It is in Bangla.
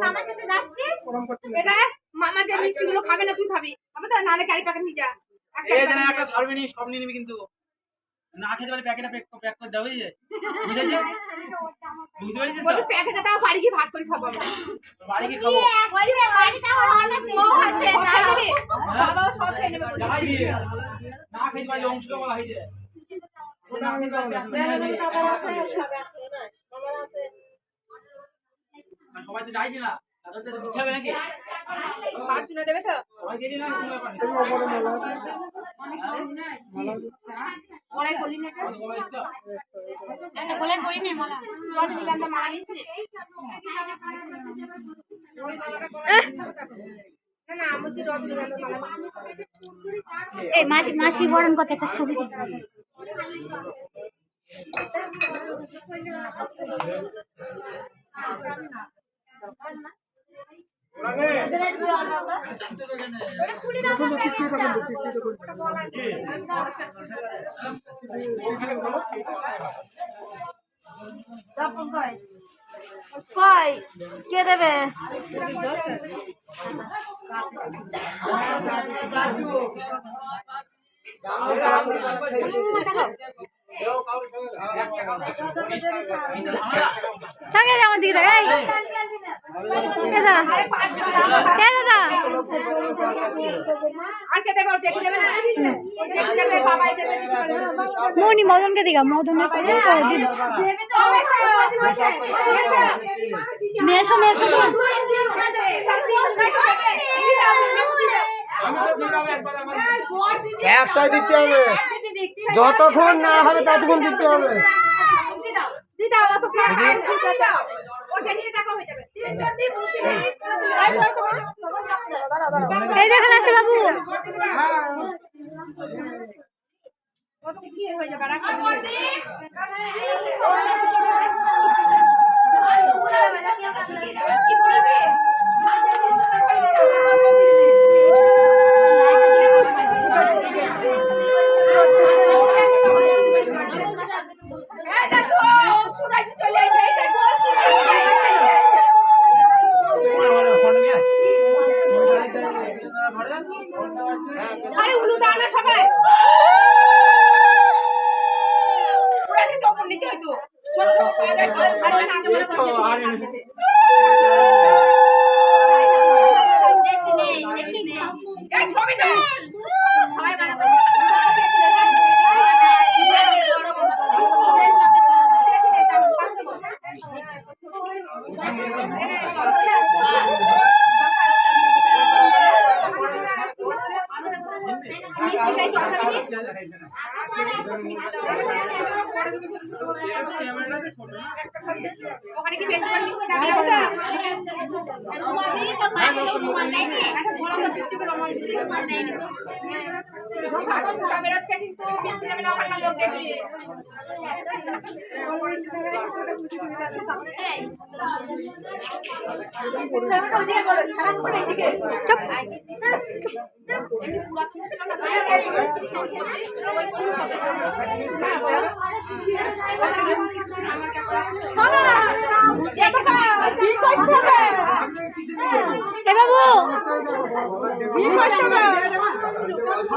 মামার সাথে যাচ্ছিস? এটা মামা যে মিষ্টিগুলো খাবে না তুই খাবি। আবার তো নালে গাড়ি প্যাকেট নিয়ে যা। এই জানা একটা সার্ভে নি সব নিয়ে নিবি কিন্তু না খেতে পারলে প্যাকেটে প্যাক করে দাও বুঝেছিস? বুঝতে পারছিস তো? প্যাকেটে দাও বাড়ি গিয়ে ভাগ করে খাবো আমরা। বাড়ি গিয়ে খাবো। বলবে বাড়িতে আমার অনেক লোক আছে দাও। বাবা সব খেয়ে নেবে বলছে। না খেতে পারলে অংশটা বলা হয়েছে। না খেতে পারলে সবাই তো যাইছি না তাদের তো দিতে হবে নাকি পাঁচ চুনা দেবে তো সবাই গেলি না কোনো ব্যাপার বড়াই করলি না এটা বলে করি না মালা রদ দিলাম তো মালা নিস না না আমি রদ দিলাম তো মালা এই মাসি মাসি বরণ কত একটা ছবি কই কে দেবে আমার দিকে মনি মদনকে দিঘা মদনের মেশো মেশো একসাথে দিতে হবে যতক্ষণ না হবে ততক্ষণ দিতে হবে এই দেখেন আসে বাবু আরে উলু দাও না সবাই পুরো একটা টপর নিতে হইতো আরে না আগে মনে করতে দেখতে নেই এই ছবি চল সবাই মানে ওখানে কি বেশি করে মিষ্টি খাবি না রুমালি তো পানি তো রুমাল দেয়নি একটা বড় তো মিষ্টি করে রুমাল দিই রুমাল দেয়নি তো খাবার বেরোচ্ছে কিন্তু মিষ্টি খাবে না ওখানে লোক দেখবি বাবু